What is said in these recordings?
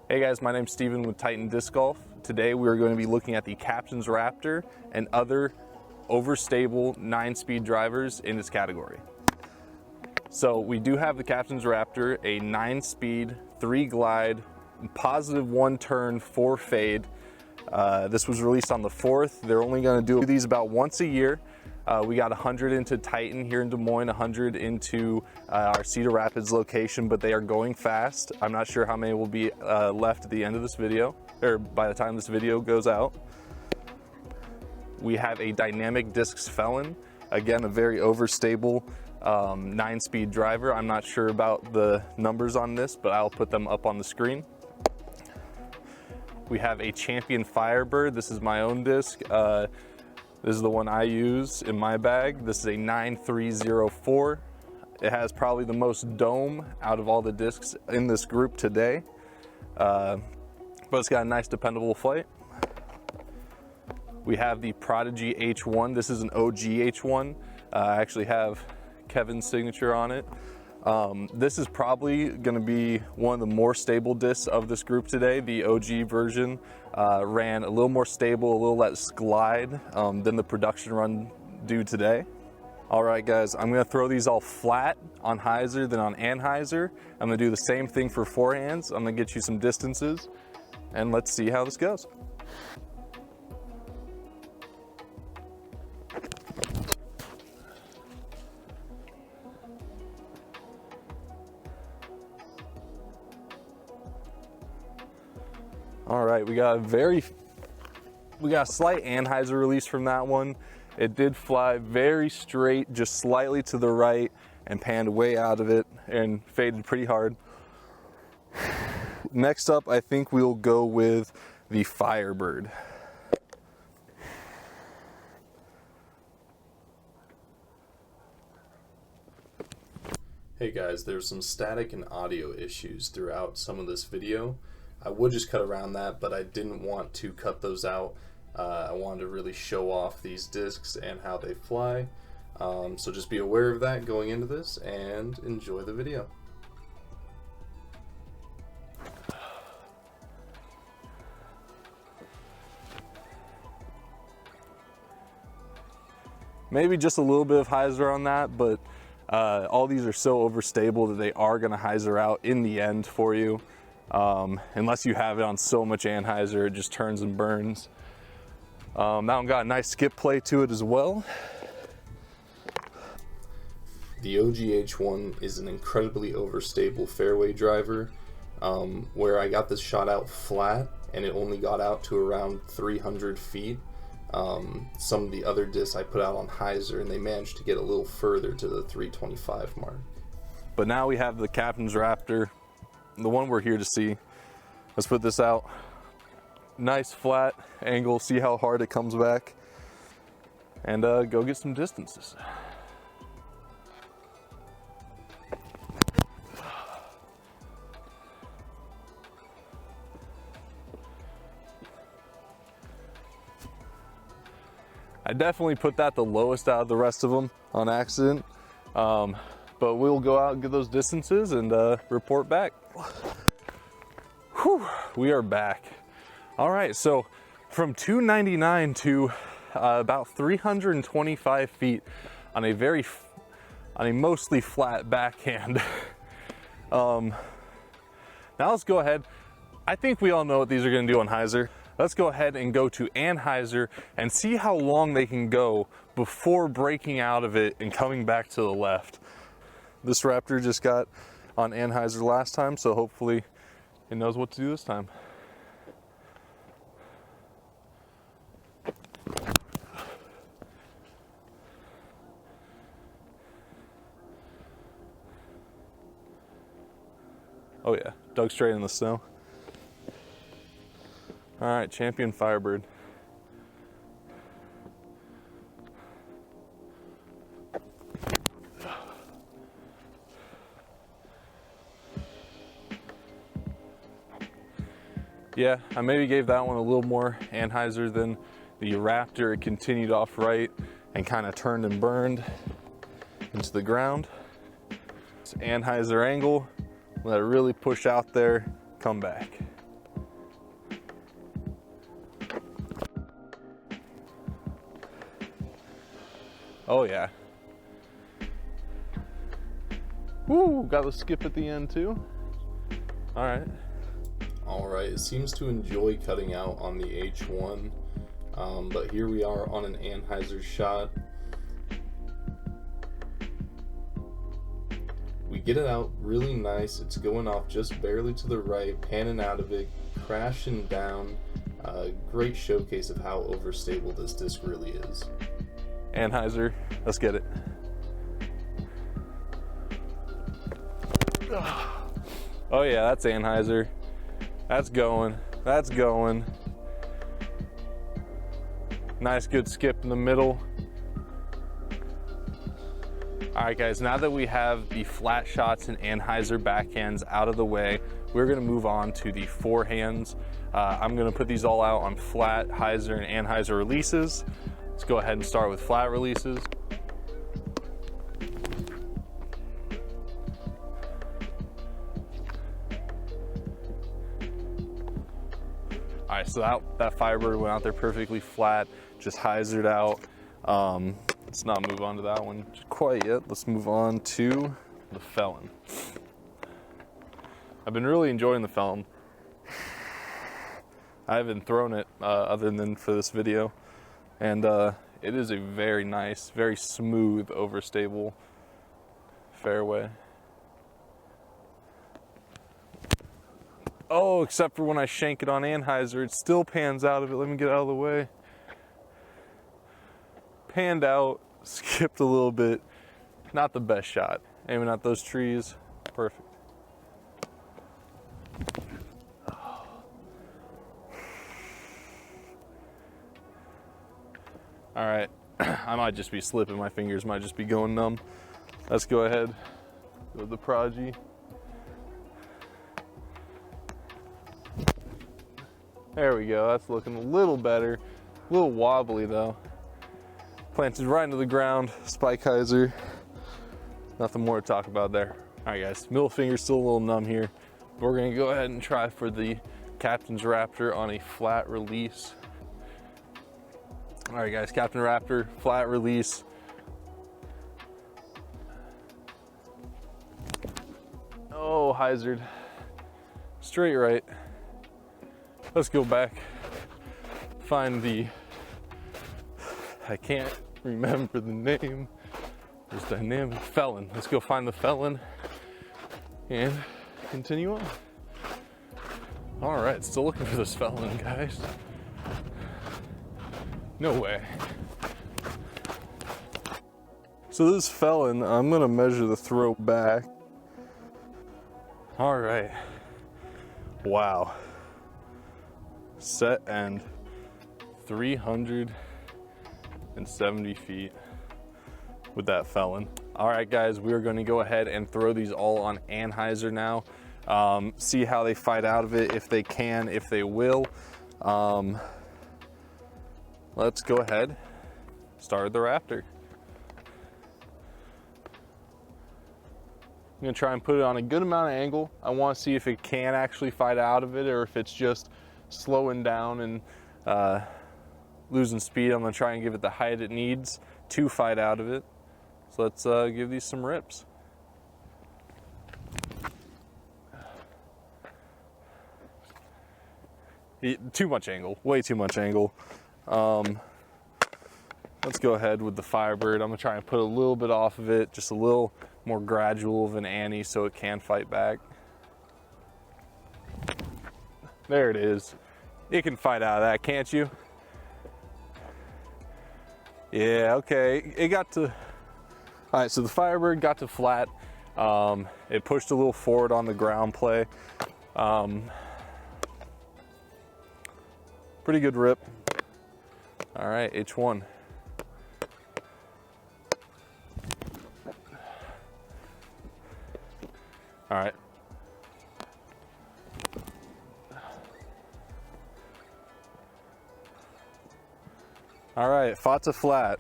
Hey guys, my name's Steven with Titan Disc Golf. Today we are going to be looking at the Captain's Raptor and other overstable 9-speed drivers in this category. So we do have the Captain's Raptor, a 9-speed, 3-glide, positive 1-turn, 4-fade. This was released on the 4th. They're only going to do these about once a year. We got 100 into Titan here in Des Moines, 100 into our Cedar Rapids location, but they are going fast. I'm not sure how many will be left at the end of this video, or by the time this video goes out. We have a Dynamic Discs Felon, again, a very overstable 9-speed driver. I'm not sure about the numbers on this, but I'll put them up on the screen. We have a Champion Firebird. This is my own disc. This is the one I use in my bag. This is a 9304. It has probably the most dome out of all the discs in this group today. But it's got a nice dependable flight. We have the Prodigy H1. This is an OG H1. I actually have Kevin's signature on it. This is probably going to be one of the more stable discs of this group today. The OG version ran a little more stable, a little less glide than the production run do today. All right, guys, I'm going to throw these all flat on hyzer, then on anhyzer. I'm going to do the same thing for forehands. I'm going to get you some distances, and let's see how this goes. All right, we got a slight anhyzer release from that one. It did fly very straight, just slightly to the right, and panned way out of it and faded pretty hard. Next up, I think we'll go with the Firebird. Hey guys, there's some static and audio issues throughout some of this video. I would just cut around that, but I didn't want to cut those out. I wanted to really show off these discs and how they fly. So just be aware of that going into this and enjoy the video. Maybe just a little bit of hyzer on that, but all these are so overstable that they are going to hyzer out in the end for you. Unless you have it on so much anhyzer, it just turns and burns. That one got a nice skip play to it as well. The OG H1 is an incredibly overstable fairway driver, where I got this shot out flat and it only got out to around 300 feet. Some of the other discs I put out on hyzer and they managed to get a little further to the 325 mark. But now we have the Captain's Raptor, the one we're here to see. Let's put this out. Nice flat angle, see how hard it comes back, and go get some distances. I definitely put that the lowest out of the rest of them on accident, but we'll go out and get those distances and report back. Whew, we are back. All right, so from 299 to about 325 feet on a mostly flat backhand. Now let's go ahead. I think we all know what these are going to do on hyzer. Let's go ahead and go to anhyzer and see how long they can go before breaking out of it and coming back to the left. This Raptor just got on anhyzer last time, so hopefully it knows what to do this time. Oh yeah, dug straight in the snow. All right, Champion Firebird. Yeah, I maybe gave that one a little more anhyzer than the Raptor. It continued off right and kind of turned and burned into the ground. It's anhyzer angle, let it really push out there, come back. Oh yeah. Woo, got the skip at the end too. All right. All right, it seems to enjoy cutting out on the H1, but here we are on an Anheuser shot. We get it out really nice. It's going off just barely to the right, panning out of it, crashing down. Great showcase of how overstable this disc really is. Anheuser, let's get it. Oh yeah, that's Anheuser. That's going. That's going. Nice good skip in the middle. All right guys, now that we have the flat shots and Anheuser backhands out of the way, we're gonna move on to the forehands. I'm gonna put these all out on flat, hyzer, and Anheuser releases. Let's go ahead and start with flat releases. All right, so that Firebird went out there perfectly flat, just hyzered out. Let's not move on to that one quite yet. Let's move on to the Felon. I've been really enjoying the Felon. I haven't thrown it other than for this video, and it is a very nice, very smooth, overstable fairway. Oh, except for when I shank it on Anheuser, it still pans out of it. Let me get out of the way. Panned out, skipped a little bit. Not the best shot. Aiming at those trees, perfect. All right, I might just be slipping. My fingers might just be going numb. Let's go ahead with the Prodigy. There we go, that's looking a little better. A little wobbly though. Planted right into the ground, spike hyzer. Nothing more to talk about there. All right guys, middle finger's still a little numb here. We're gonna go ahead and try for the Captain's Raptor on a flat release. All right guys, Captain Raptor, flat release. Oh, hyzered. Straight right. Let's go back, find the, I can't remember the name. There's dynamic Felon. Let's go find the Felon and continue on. All right, still looking for this Felon, guys. No way. So this Felon, I'm gonna measure the throw back. All right, wow. Set end 370 feet with that Felon. All right guys, we are going to go ahead and throw these all on Anheuser now. See how they fight out of it, if they can, if they will. Let's go ahead, start the Raptor. I'm gonna try and put it on a good amount of angle. I want to see if it can actually fight out of it or if it's just slowing down and losing speed. I'm gonna try and give it the height it needs to fight out of it. So let's give these some rips. Too much angle, way too much angle. Let's go ahead with the Firebird. I'm gonna try and put a little bit off of it, just a little more gradual of an ante so it can fight back. There it is. It can fight out of that, can't you? Yeah, okay. It got to, all right, so the Firebird got to flat. It pushed a little forward on the ground play. Pretty good rip. All right, H1. All right. All right, fought to flat.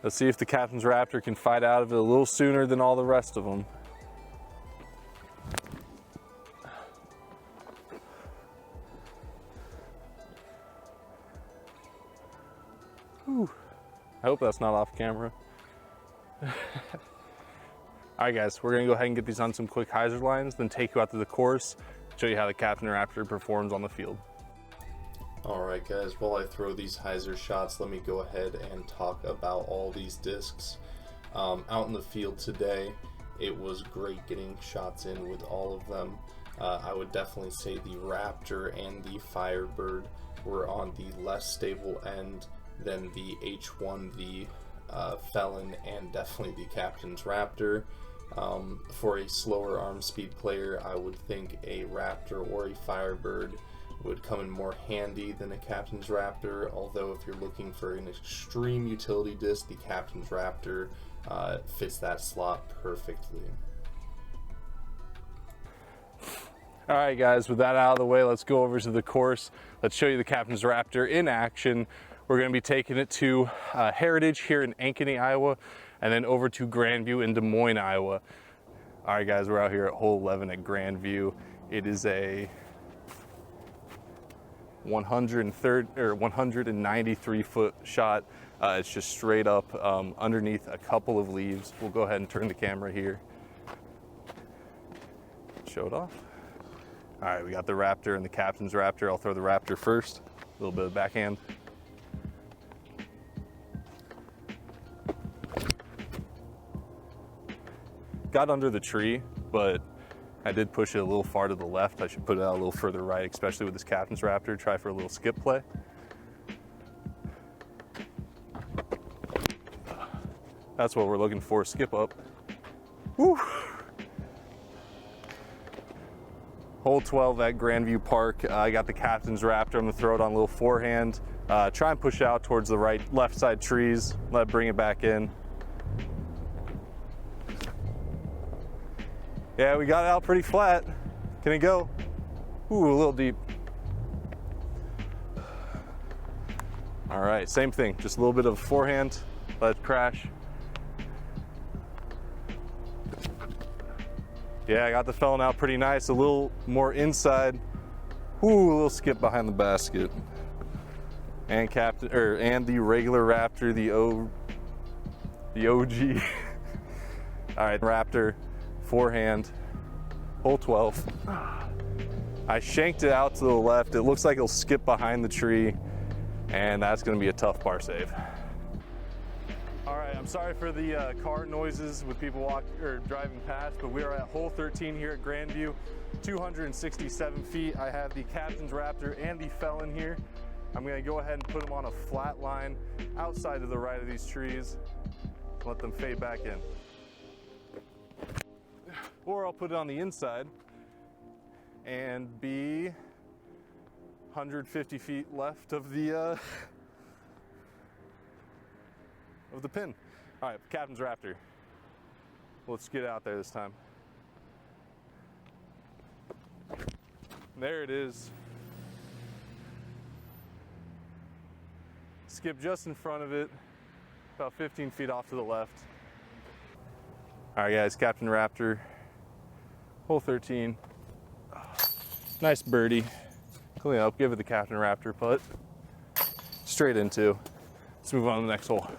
Let's see if the Captain's Raptor can fight out of it a little sooner than all the rest of them. Whew. I hope that's not off camera. All right, guys, we're gonna go ahead and get these on some quick hyzer lines, then take you out to the course, show you how the Captain Raptor performs on the field. All right, guys, while I throw these hyzer shots, let me go ahead and talk about all these discs. Out in the field today, it was great getting shots in with all of them. I would definitely say the Raptor and the Firebird were on the less stable end than the H1, the Felon, and definitely the Captain's Raptor. For a slower arm speed player, I would think a Raptor or a Firebird would come in more handy than a Captain's Raptor, although if you're looking for an extreme utility disc, the Captain's Raptor fits that slot perfectly. All right, guys, with that out of the way, let's go over to the course. Let's show you the Captain's Raptor in action. We're going to be taking it to Heritage here in Ankeny, Iowa, and then over to Grandview in Des Moines, Iowa. All right, guys, we're out here at hole 11 at Grandview. It is a 193 foot shot. It's just straight up underneath a couple of leaves. We'll go ahead and turn the camera here. Show it off. All right, we got the Raptor and the Captain's Raptor. I'll throw the Raptor first. A little bit of backhand. Got under the tree, but I did push it a little far to the left. I should put it out a little further right, especially with this Captain's Raptor. Try for a little skip play. That's what we're looking for, skip up. Woo! Hole 12 at Grandview Park. I got the Captain's Raptor. I'm gonna throw it on a little forehand. Try and push out towards the left side trees. Bring it back in. Yeah, we got it out pretty flat. Can it go? Ooh, a little deep. All right, same thing. Just a little bit of forehand. Let it crash. Yeah, I got the Felon out pretty nice. A little more inside. Ooh, a little skip behind the basket. And and the regular Raptor, the OG. All right, Raptor, forehand, hole 12. I shanked it out to the left. It looks like it'll skip behind the tree, and that's gonna be a tough par save. All right, I'm sorry for the car noises with people driving past, but we are at hole 13 here at Grandview, 267 feet. I have the Captain's Raptor and the Felon here. I'm gonna go ahead and put them on a flat line outside to the right of these trees. Let them fade back in. Or I'll put it on the inside and be 150 feet left of the pin. All right, Captain's Raptor. Let's get out there this time. There it is. Skip just in front of it, about 15 feet off to the left. All right, guys, Captain Raptor, hole 13. Nice birdie. Clean up, give it the Captain Raptor putt. Straight into. Let's move on to the next hole.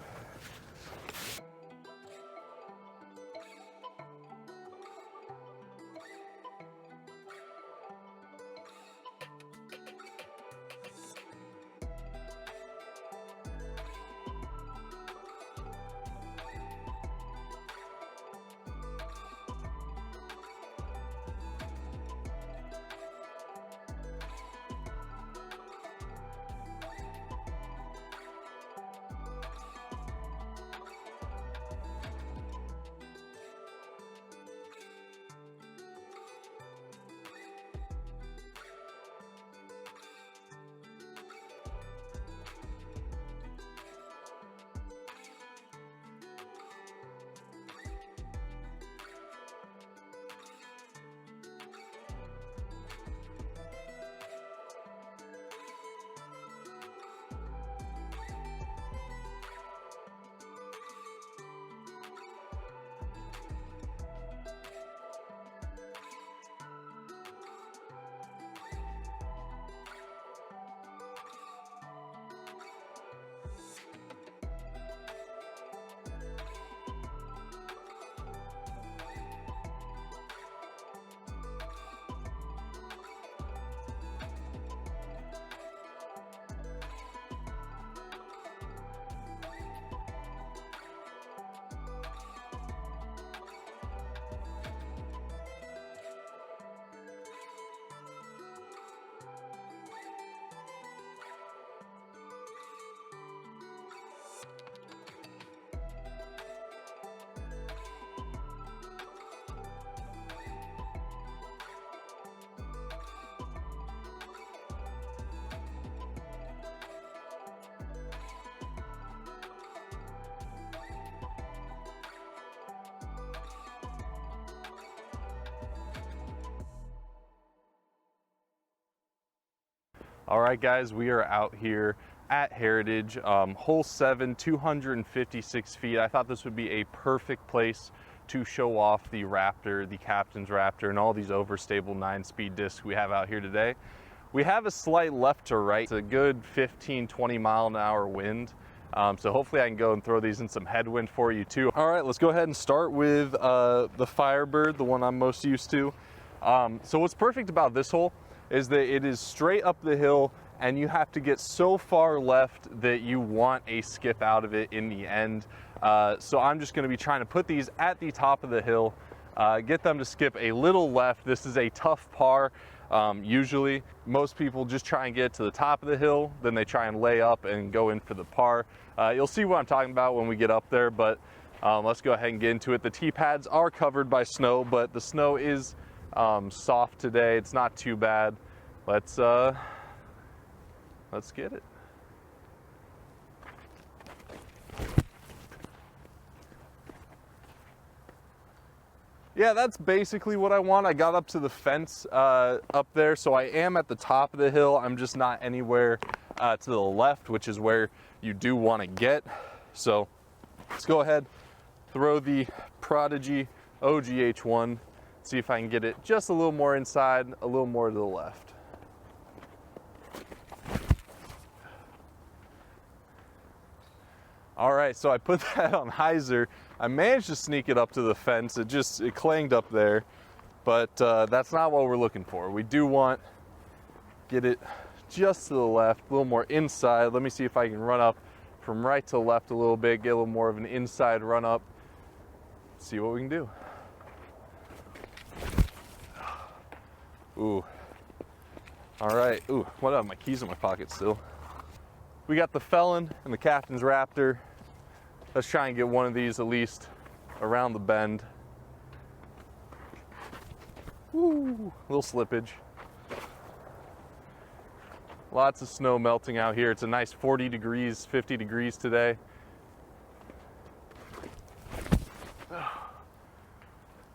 All right, guys, we are out here at Heritage, hole 7, 256 feet. I thought this would be a perfect place to show off the Raptor, the Captain's Raptor, and all these overstable 9-speed discs we have out here today. We have a slight left to right. It's a good 15, 20 mile an hour wind. So hopefully I can go and throw these in some headwind for you too. All right, let's go ahead and start with the Firebird, the one I'm most used to. So what's perfect about this hole is that it is straight up the hill and you have to get so far left that you want a skip out of it in the end. So I'm just gonna be trying to put these at the top of the hill, get them to skip a little left. This is a tough par. Usually most people just try and get to the top of the hill, then they try and lay up and go in for the par. You'll see what I'm talking about when we get up there, but let's go ahead and get into it. The tee pads are covered by snow, but the snow is soft today. It's not too bad. Let's get it. Yeah, that's basically what I want. I got up to the fence up there, so I am at the top of the hill. I'm just not anywhere to the left, which is where you do want to get. So let's go ahead, throw the Prodigy OGH1, see if I can get it just a little more inside, a little more to the left. All right, so I put that on hyzer. I managed to sneak it up to the fence. It clanged up there, but that's not what we're looking for. We do want get it just to the left, a little more inside. Let me see if I can run up from right to left a little bit, get a little more of an inside run up, see what we can do. Ooh. All right, ooh, what are my keys in my pocket still? We got the Felon and the Captain's Raptor. Let's try and get one of these at least around the bend. Woo, little slippage. Lots of snow melting out here. It's a nice 40 degrees, 50 degrees today.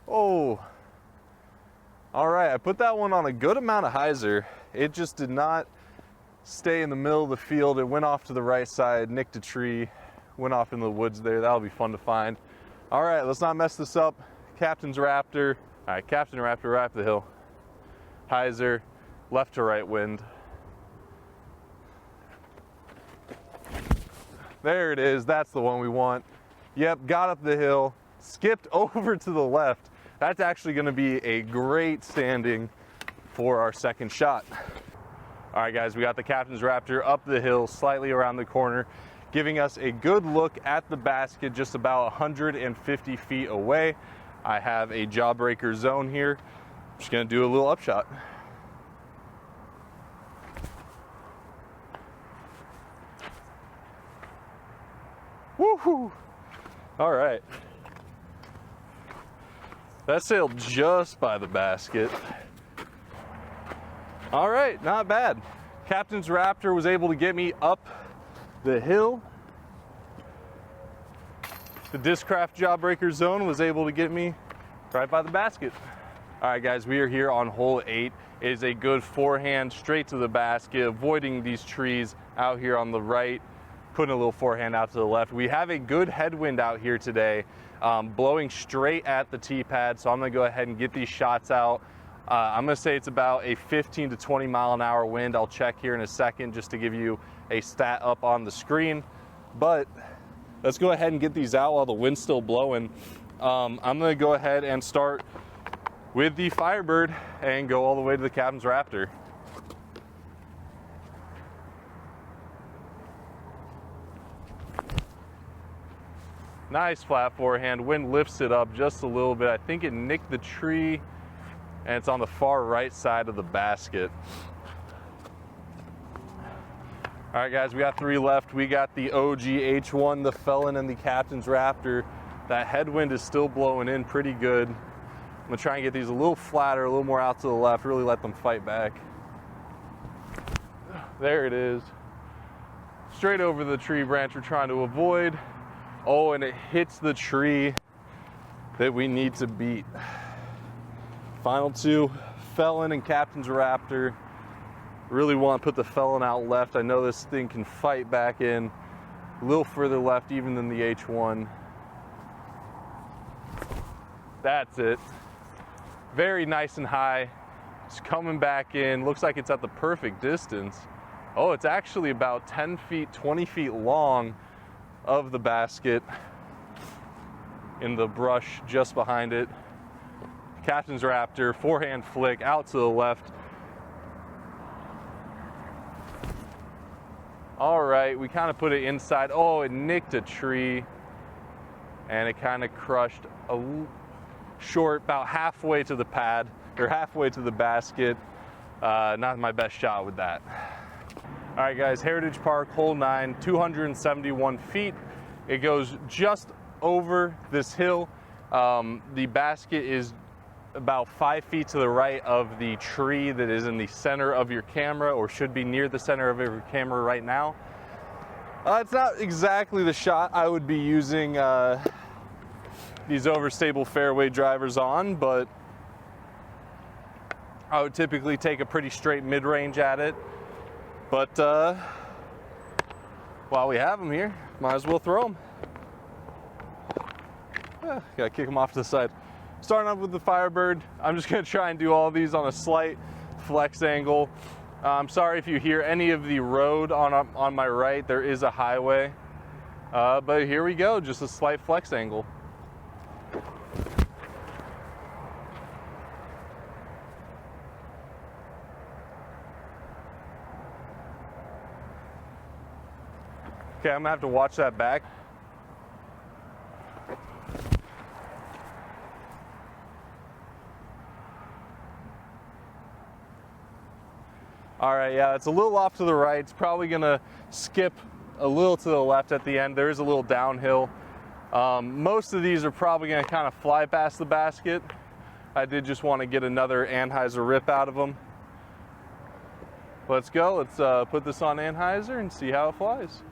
Oh, all right, I put that one on a good amount of hyzer. It just did not stay in the middle of the field. It went off to the right side, nicked a tree, went off into the woods there. That'll be fun to find. All right, let's not mess this up. Captain's Raptor. All right, Captain Raptor right up the hill. Hyzer, left to right wind. There it is, that's the one we want. Yep, got up the hill, skipped over to the left. That's actually gonna be a great standing for our second shot. All right, guys, we got the Captain's Raptor up the hill, slightly around the corner, giving us a good look at the basket just about 150 feet away. I have a jawbreaker zone here. Just gonna do a little upshot. Woohoo! All right. That sailed just by the basket. All right, not bad. Captain's Raptor was able to get me up the hill. The Discraft Jawbreaker Zone was able to get me right by the basket. All right, guys, we are here on hole 8. It is a good forehand straight to the basket, avoiding these trees out here on the right, putting a little forehand out to the left. We have a good headwind out here today, blowing straight at the tee pad, so I'm gonna go ahead and get these shots out. I'm gonna say it's about a 15 to 20 mile an hour wind. I'll check here in a second just to give you a stat up on the screen. But let's go ahead and get these out while the wind's still blowing. I'm gonna go ahead and start with the Firebird and go all the way to the Captain's Raptor. Nice flat forehand, wind lifts it up just a little bit. I think it nicked the tree and it's on the far right side of the basket. All right, guys, we got 3 left. We got the OGH1, the Felon, and the Captain's Raptor. That headwind is still blowing in pretty good. I'm gonna try and get these a little flatter, a little more out to the left, really let them fight back. There it is. Straight over the tree branch we're trying to avoid. Oh, and it hits the tree that we need to beat. Final 2, Felon and Captain's Raptor. Really want to put the felon out left. I know this thing can fight back in a little further left even than the H1. That's it. Very nice and high. It's coming back in. Looks like it's at the perfect distance. Oh, it's actually about 10 feet, 20 feet long of the basket in the brush just behind it. Captain's Raptor, forehand flick out to the left. All right, we kind of put it inside. Oh, it nicked a tree and it kind of crushed a short, about halfway to the pad, or halfway to the basket. Not my best shot with that. All right, guys, Heritage Park, hole 9, 271 feet. It goes just over this hill. The basket is about 5 feet to the right of the tree that is in the center of your camera, or should be near the center of your camera right now. It's not exactly the shot I would be using these overstable fairway drivers on, but I would typically take a pretty straight mid-range at it. But while we have them here, might as well throw them. Gotta kick them off to the side. Starting off with the Firebird, I'm just gonna try and do all these on a slight flex angle. I'm sorry if you hear any of the road on my right. There is a highway, but here we go, just a slight flex angle. Okay, I'm gonna have to watch that back. All right, yeah, it's a little off to the right. It's probably gonna skip a little to the left at the end. There is a little downhill. Most of these are probably gonna kind of fly past the basket. I did just want to get another Anheuser rip out of them. Let's go, let's put this on Anheuser and see how it flies.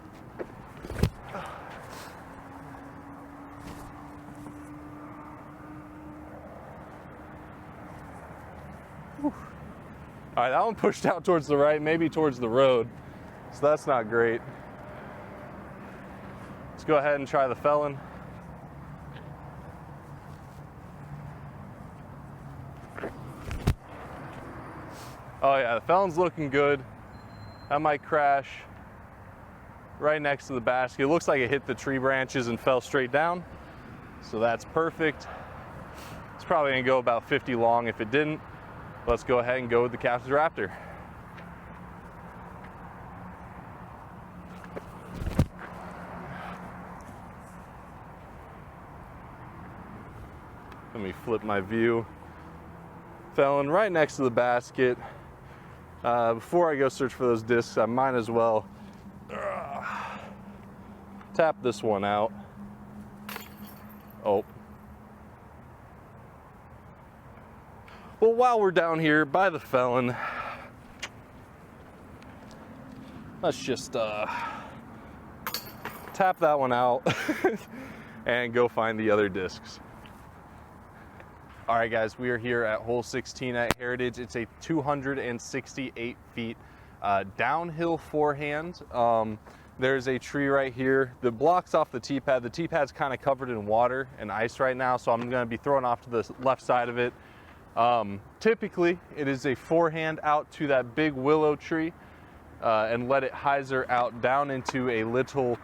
All right, that one pushed out towards the right, maybe towards the road, so that's not great. Let's go ahead and try the felon. Oh yeah, the felon's looking good. That might crash right next to the basket. It looks like it hit the tree branches and fell straight down, so that's perfect. It's probably gonna go about 50 long if it didn't. Let's go ahead and go with the Captain's Raptor. Let me flip my view. Felon right next to the basket. Before I go search for those discs, I might as well tap this one out. Oh. Well, while we're down here by the felon, let's just tap that one out and go find the other discs. All right, guys, we are here at hole 16 at Heritage. It's a 268 feet downhill forehand. There's a tree right here that blocks off the tee pad. The tee pad's kind of covered in water and ice right now, so I'm going to be throwing off to the left side of it. Typically, it is a forehand out to that big willow tree and let it hyzer out down into a little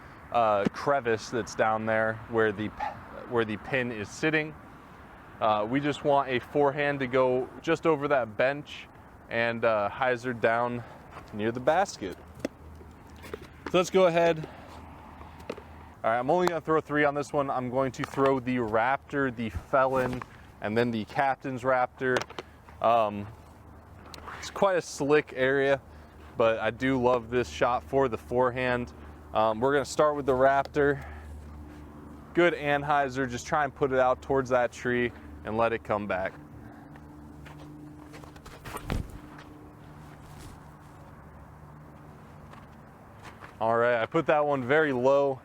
crevice that's down there where the pin is sitting. We just want a forehand to go just over that bench and hyzer down near the basket. So let's go ahead. All right, I'm only going to throw 3 on this one. I'm going to throw the Raptor, the Felon, and then the Captain's Raptor. It's quite a slick area, but I do love this shot for the forehand. We're going to start with the Raptor. Good Anheuser, just try and put it out towards that tree and let it come back. All right, I put that one very low,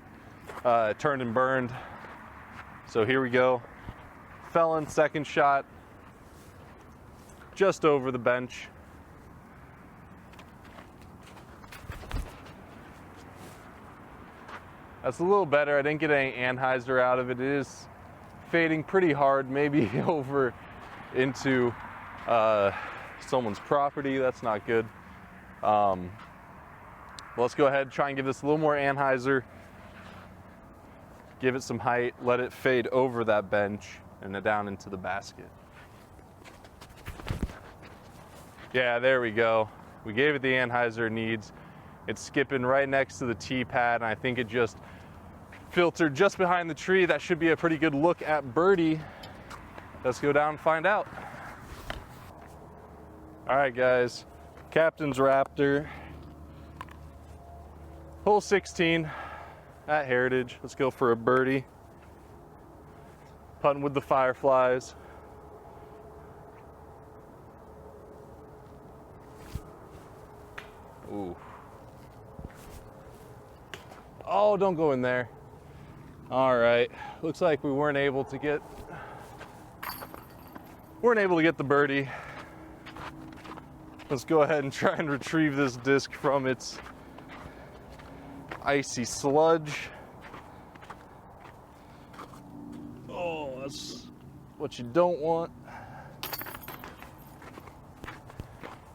turned and burned. So here we go. Felon, second shot, just over the bench. That's a little better. I didn't get any anhyzer out of it. It is fading pretty hard, maybe over into someone's property. That's not good. Let's go ahead and try and give this a little more anhyzer. Give it some height, let it fade over that bench and then down into the basket. Yeah, there we go. We gave it the anhyzer it needs. It's skipping right next to the tee pad, and I think it just filtered just behind the tree. That should be a pretty good look at birdie. Let's go down and find out. All right, guys, Captain's Raptor. Hole 16 at Heritage. Let's go for a birdie. Putting with the Fireflies. Ooh. Oh, don't go in there. All right, looks like we weren't able to get the birdie. Let's go ahead and try and retrieve this disc from its icy sludge. Oh, that's what you don't want.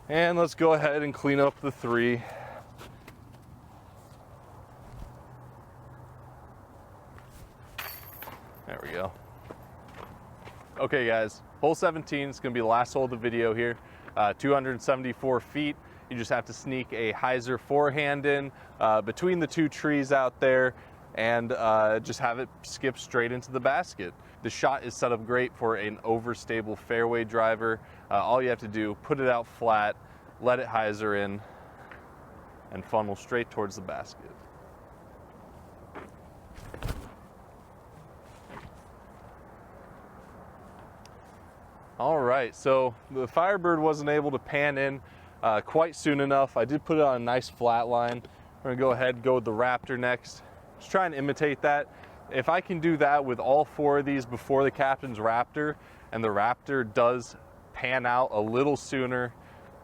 And let's go ahead and clean up the 3. There we go. Okay, guys, hole 17 is going to be the last hole of the video here. 274 feet. You just have to sneak a hyzer forehand in between the 2 trees out there and just have it skip straight into the basket. The shot is set up great for an overstable fairway driver. All you have to do, put it out flat, let it hyzer in, and funnel straight towards the basket. All right, so the Firebird wasn't able to pan in quite soon enough. I did put it on a nice flat line. We're gonna go ahead and go with the Raptor next. Just try and imitate that. If I can do that with all 4 of these before the Captain's Raptor, and the Raptor does pan out a little sooner,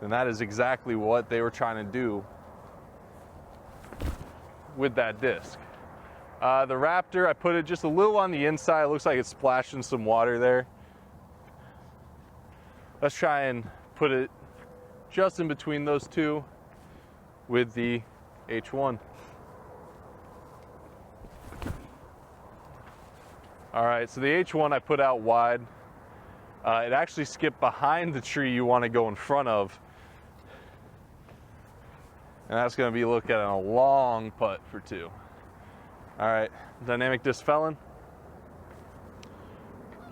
then that is exactly what they were trying to do with that disc. The Raptor, I put it just a little on the inside. It looks like it's splashing some water there. Let's try and put it just in between those 2 with the H1. All right, so the H1 I put out wide. It actually skipped behind the tree you want to go in front of. And that's going to be looking at a long putt for 2. All right, dynamic disc felon.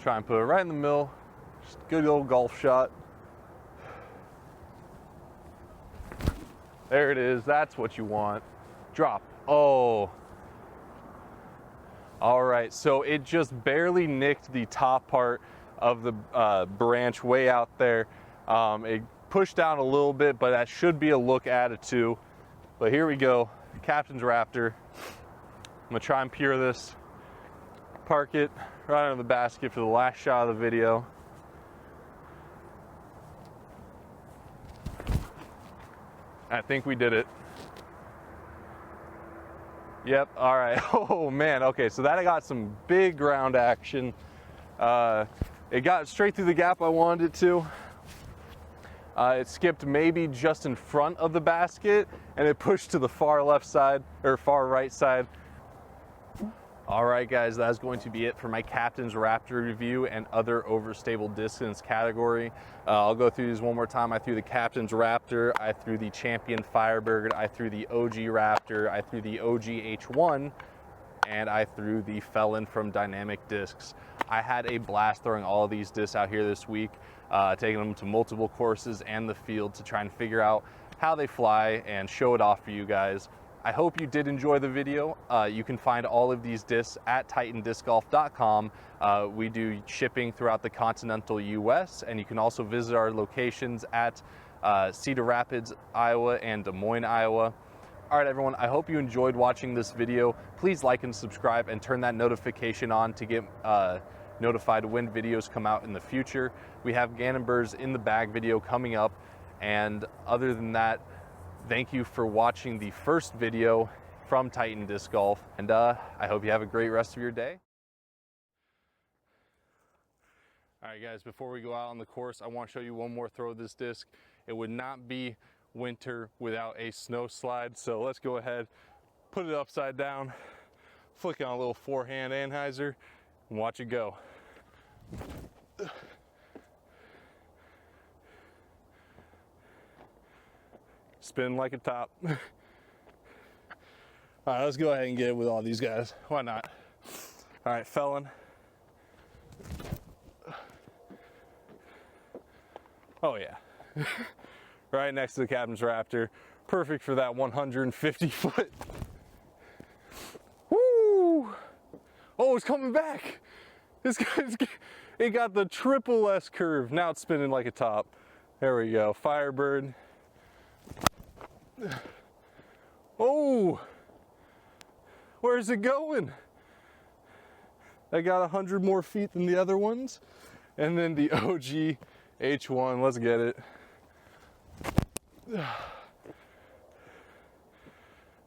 Try and put it right in the middle. Just a good old golf shot. There it is. That's what you want. Drop. Oh. All right, so it just barely nicked the top part of the branch way out there. It pushed down a little bit, but that should be a look at it too. But here we go, Captain's Raptor. I'm gonna try and pure this, park it right under the basket for the last shot of the video. I think we did it. Yep, all right. Oh man, okay, so that I got some big ground action. It got straight through the gap I wanted it to. It skipped maybe just in front of the basket, and it pushed to the far left side, or far right side. All right, guys, that's going to be it for my Captain's Raptor review and other overstable distance category. I'll go through these one more time. I threw the Captain's Raptor, I threw the Champion Firebird, I threw the OG Raptor, I threw the OG H1, and I threw the Felon from Dynamic Discs. I had a blast throwing all of these discs out here this week, taking them to multiple courses and the field to try and figure out how they fly and show it off for you guys. I hope you did enjoy the video. You can find all of these discs at TitanDiscGolf.com. We do shipping throughout the continental US, and you can also visit our locations at Cedar Rapids, Iowa, and Des Moines, Iowa. All right, everyone, I hope you enjoyed watching this video. Please like and subscribe and turn that notification on to get notified when videos come out in the future. We have Gannon Buhr's In the Bag video coming up, and other than that, thank you for watching the first video. from Titan Disc Golf. And I hope you have a great rest of your day. All right, guys, before we go out on the course, I want to show you one more throw of this disc. It would not be winter without a snow slide. So let's go ahead, put it upside down, flick on a little forehand anhyzer, and watch it go. Spin like a top. All right, let's go ahead and get it with all these guys. Why not? All right, Felon. Oh yeah. Right next to the captain's Raptor. Perfect for that 150 foot. Woo! Oh, it's coming back. This guy's, it got the triple S curve. Now it's spinning like a top. There we go, Firebird. Oh, where's it going? I got 100 more feet than the other ones. And then the OG H1, let's get it.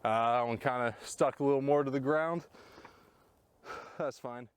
That one kind of stuck a little more to the ground. That's fine.